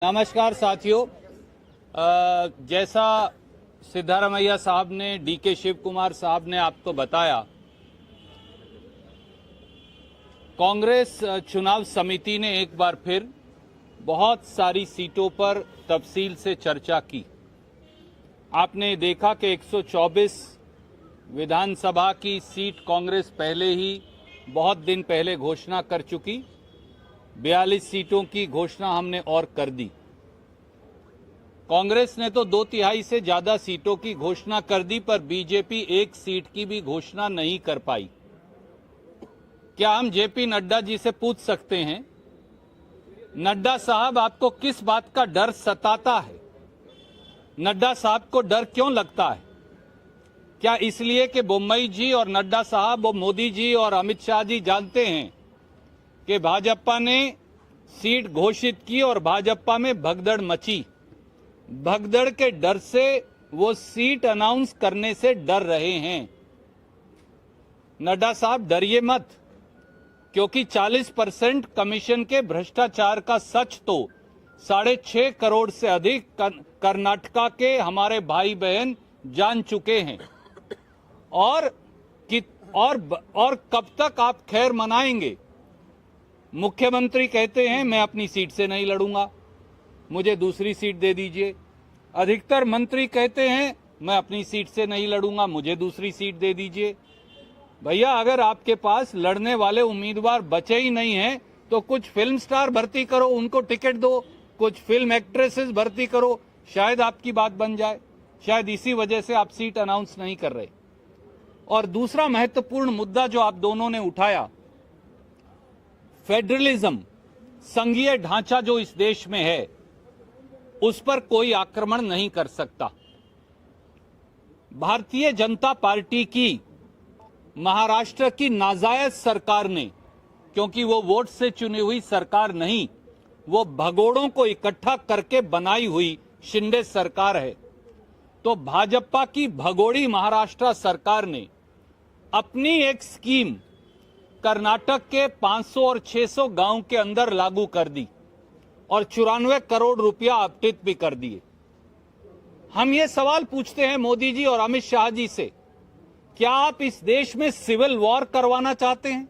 नमस्कार साथियों। जैसा सिद्धारमैया साहब ने, डीके शिव कुमार साहब ने आपको बताया, कांग्रेस चुनाव समिति ने एक बार फिर बहुत सारी सीटों पर तफसील से चर्चा की। आपने देखा कि 124 विधानसभा की सीट कांग्रेस पहले ही बहुत दिन पहले घोषणा कर चुकी। 42 सीटों की घोषणा हमने और कर दी। कांग्रेस ने तो 2/3 से ज्यादा सीटों की घोषणा कर दी, पर बीजेपी एक सीट की भी घोषणा नहीं कर पाई। क्या हम जेपी नड्डा जी से पूछ सकते हैं, नड्डा साहब आपको किस बात का डर सताता है? नड्डा साहब को डर क्यों लगता है? क्या इसलिए कि बोम्मई जी और नड्डा साहब और मोदी जी और अमित शाह जी जानते हैं कि भाजपा ने सीट घोषित की और भाजपा में भगदड़ मची? भगदड़ के डर से वो सीट अनाउंस करने से डर रहे हैं। नड्डा साहब डरिए मत, क्योंकि 40% कमीशन के भ्रष्टाचार का सच तो 6.5 करोड़ से अधिक कर्नाटका के हमारे भाई बहन जान चुके हैं। और कब तक आप खैर मनाएंगे? मुख्यमंत्री कहते हैं मैं अपनी सीट से नहीं लड़ूंगा, मुझे दूसरी सीट दे दीजिए। अधिकतर मंत्री कहते हैं मैं अपनी सीट से नहीं लड़ूंगा, मुझे दूसरी सीट दे दीजिए। भैया, अगर आपके पास लड़ने वाले उम्मीदवार बचे ही नहीं हैं तो कुछ फिल्म स्टार भर्ती करो, उनको टिकट दो, कुछ फिल्म एक्ट्रेसेस भर्ती करो, शायद आपकी बात बन जाए। शायद इसी वजह से आप सीट अनाउंस नहीं कर रहे। और दूसरा महत्वपूर्ण मुद्दा जो आप दोनों ने उठाया, फेडरलिज्म, संघीय ढांचा जो इस देश में है, उस पर कोई आक्रमण नहीं कर सकता। भारतीय जनता पार्टी की महाराष्ट्र की नाजायज सरकार ने, क्योंकि वो वोट से चुनी हुई सरकार नहीं, वो भगोड़ों को इकट्ठा करके बनाई हुई शिंदे सरकार है, तो भाजपा की भगोड़ी महाराष्ट्र सरकार ने अपनी एक स्कीम कर्नाटक के 500 और 600 गांव के अंदर लागू कर दी और 94 करोड़ रुपया आवंटित भी कर दिए। हम ये सवाल पूछते हैं मोदी जी और अमित शाह जी से, क्या आप इस देश में सिविल वॉर करवाना चाहते हैं?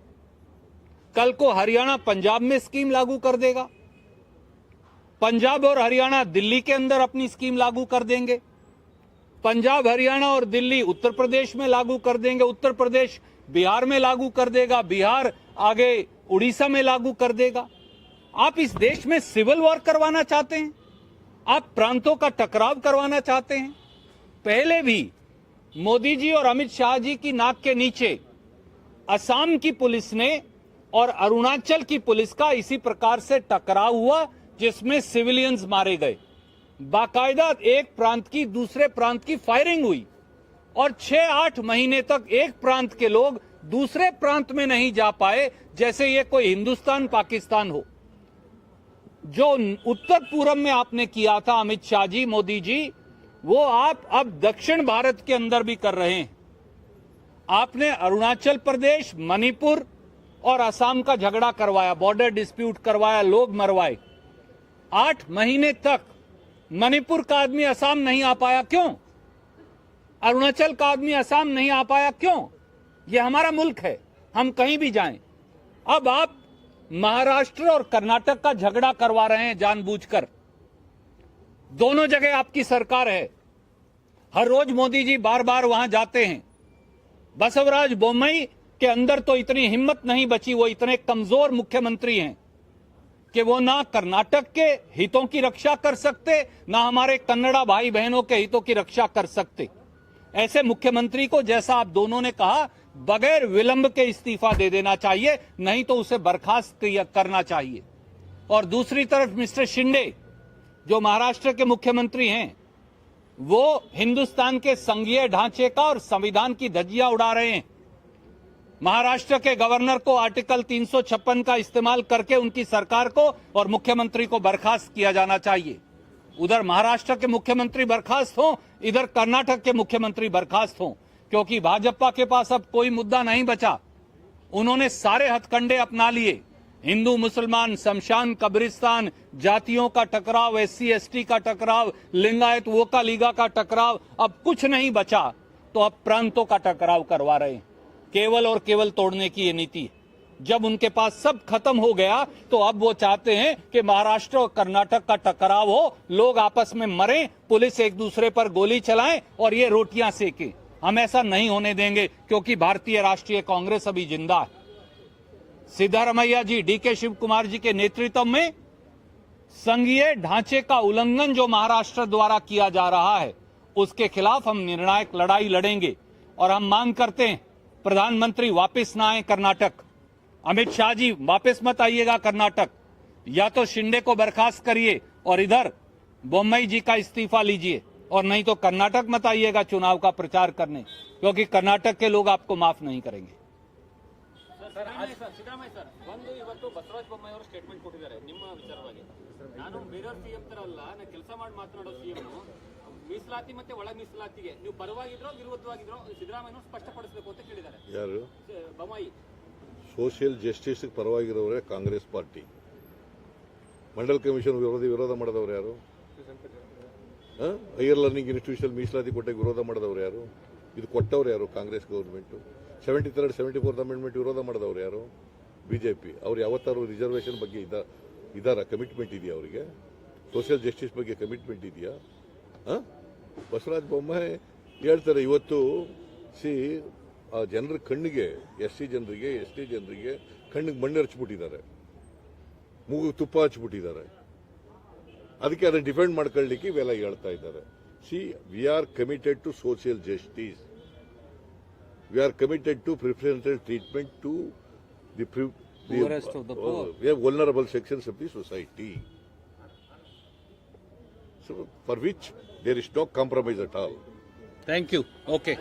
कल को हरियाणा पंजाब में स्कीम लागू कर देगा, पंजाब और हरियाणा दिल्ली के अंदर अपनी स्कीम लागू कर देंगे, पंजाब हरियाणा और दिल्ली उत्तर प्रदेश में लागू कर देंगे, उत्तर प्रदेश बिहार में लागू कर देगा, बिहार आगे उड़ीसा में लागू कर देगा। आप इस देश में सिविल वॉर करवाना चाहते हैं? आप प्रांतों का टकराव करवाना चाहते हैं? पहले भी मोदी जी और अमित शाह जी की नाक के नीचे असम की पुलिस ने और अरुणाचल की पुलिस का इसी प्रकार से टकराव हुआ, जिसमें सिविलियंस मारे गए। बाकायदा एक प्रांत की दूसरे प्रांत की फायरिंग हुई और 6-8 महीने तक एक प्रांत के लोग दूसरे प्रांत में नहीं जा पाए, जैसे ये कोई हिंदुस्तान पाकिस्तान हो। जो उत्तर पूर्व में आपने किया था अमित शाह जी, मोदी जी, वो आप अब दक्षिण भारत के अंदर भी कर रहे हैं। आपने अरुणाचल प्रदेश, मणिपुर और असम का झगड़ा करवाया, बॉर्डर डिस्प्यूट करवाया, लोग मरवाए। 8 महीने तक मणिपुर का आदमी असम नहीं आ पाया, क्यों? अरुणाचल का आदमी असम नहीं आ पाया, क्यों? ये हमारा मुल्क है, हम कहीं भी जाएं। अब आप महाराष्ट्र और कर्नाटक का झगड़ा करवा रहे हैं जानबूझकर। दोनों जगह आपकी सरकार है, हर रोज मोदी जी बार बार वहां जाते हैं। बसवराज बोम्मई के अंदर तो इतनी हिम्मत नहीं बची, वो इतने कमजोर मुख्यमंत्री हैं कि वो ना कर्नाटक के हितों की रक्षा कर सकते, ना हमारे कन्नड़ा भाई बहनों के हितों की रक्षा कर सकते। ऐसे मुख्यमंत्री को, जैसा आप दोनों ने कहा, बगैर विलंब के इस्तीफा दे देना चाहिए, नहीं तो उसे बर्खास्त करना चाहिए। और दूसरी तरफ मिस्टर शिंदे, जो महाराष्ट्र के मुख्यमंत्री हैं, वो हिंदुस्तान के संघीय ढांचे का और संविधान की धज्जियां उड़ा रहे हैं। महाराष्ट्र के गवर्नर को आर्टिकल 356 का इस्तेमाल करके उनकी सरकार को और मुख्यमंत्री को बर्खास्त किया जाना चाहिए। उधर महाराष्ट्र के मुख्यमंत्री बर्खास्त हों, इधर कर्नाटक के मुख्यमंत्री बर्खास्त हों, क्योंकि भाजपा के पास अब कोई मुद्दा नहीं बचा। उन्होंने सारे हथकंडे अपना लिए। हिंदू मुसलमान, शमशान कब्रिस्तान, जातियों का टकराव, SC ST का टकराव, लिंगायत वोका लीगा का टकराव, अब कुछ नहीं बचा तो अब प्रांतों का टकराव करवा रहे हैं। केवल और केवल तोड़ने की ये नीति है। जब उनके पास सब खत्म हो गया तो अब वो चाहते हैं कि महाराष्ट्र और कर्नाटक का टकराव हो, लोग आपस में मरें, पुलिस एक दूसरे पर गोली चलाएं और ये रोटियां सेकें। हम ऐसा नहीं होने देंगे, क्योंकि भारतीय राष्ट्रीय कांग्रेस अभी जिंदा है। सिद्धारमैया जी, DK शिव कुमार जी के नेतृत्व में संघीय ढांचे का उल्लंघन जो महाराष्ट्र द्वारा किया जा रहा है, उसके खिलाफ हम निर्णायक लड़ाई लड़ेंगे। और हम मांग करते हैं, प्रधानमंत्री वापस ना आए कर्नाटक, अमित शाह जी वापस मत आइएगा कर्नाटक, या तो शिंदे को बर्खास्त करिए और इधर बोम्मई जी का इस्तीफा लीजिए, और नहीं तो कर्नाटक मत आइएगा चुनाव का प्रचार करने, क्योंकि कर्नाटक के लोग आपको माफ नहीं करेंगे। ಸಿದ್ದರಾಮಯ್ಯ ಸರ್ ಬಂದು ಇವತ್ತು ಬಸವರಾಜ ಬೊಮ್ಮಾಯಿ ಅವರು ಸ್ಟೇಟ್ಮೆಂಟ್ ಕೊಟ್ಟಿದ್ದಾರೆ ನಿಮ್ಮ ವಿಚಾರವಾಗಿ. ನಾನು ಬೇರೆಯವ್ರ ಸಿಎಂ ತರ ಅಲ್ಲ, ನಾನು ಕೆಲಸ ಮಾಡಿ ಮಾತನಾಡೋ ಸಿಎಂ. ಮೀಸಲಾತಿ ಮತ್ತೆ ಒಳ ಮೀಸಲಾತಿಗೆ ನೀವು ಪರವಾಗಿದ್ರೋ ವಿರೋಧವಾಗಿದ್ರೋ ಸಿದ್ದರಾಮಯ್ಯ ಸ್ಪಷ್ಟಪಡಿಸಬೇಕು ಅಂತ ಕೇಳಿದ್ದಾರೆ. ಯಾರು? ಬೊಮ್ಮಾಯಿ. ಸೋಷಿಯಲ್ ಜಸ್ಟಿಸ್ ಪರವಾಗಿರೋರೇ ಕಾಂಗ್ರೆಸ್ ಪಾರ್ಟಿ. ಮಂಡಲ್ ಕಮಿಷನ್ ವಿರೋಧ ಮಾಡಿದವರು ಯಾರು? ಹೈಯರ್ ಲರ್ನಿಂಗ್ ಇನ್ಸ್ಟಿಟ್ಯೂಷನ್ ಮೀಸಲಾತಿ ಕೊಟ್ಟಾಗ ವಿರೋಧ ಮಾಡಿದವರು ಯಾರು? ಇದು ಕೊಟ್ಟವ್ರು ಯಾರು? Congress government. 73rd 74th amendment ವಿರೋಧ ಮಾಡಿದವರು ಯಾರು? ಬಿಜೆಪಿ. ಅವ್ರು ಯಾವತ್ತಾರು ರಿಸರ್ವೇಷನ್ ಬಗ್ಗೆ ಇದಾರ? ಕಮಿಟ್ಮೆಂಟ್ ಇದೆಯಾ ಅವರಿಗೆ? ಸೋಷಿಯಲ್ ಜಸ್ಟಿಸ್ ಬಗ್ಗೆ ಕಮಿಟ್ಮೆಂಟ್ ಇದೆಯಾ? ಬಸವರಾಜ ಬೊಮ್ಮಾಯಿ ಹೇಳ್ತಾರೆ ಇವತ್ತು ಆ ಜನರ ಕಣ್ಣಿಗೆ, SC ಜನರಿಗೆ, ST ಜನರಿಗೆ ಕಣ್ಣಿಗೆ ಮಣ್ಣು ಹಚ್ಬಿಟ್ಟಿದ್ದಾರೆ, ಮೂಗು ತುಪ್ಪ ಹಚ್ಬಿಟ್ಟಿದ್ದಾರೆ. ಅದಕ್ಕೆ ಅದನ್ನು ಡಿಫೆಂಡ್ ಮಾಡ್ಕೊಳ್ಳಿಕ್ಕೆ ಇವೆಲ್ಲ ಹೇಳ್ತಾ ಇದ್ದಾರೆ. We are committed to social justice. We are committed to preferential treatment to the poorest of the poor. Vulnerable sections of the society. So, for which there is no compromise at all. Thank you. Okay.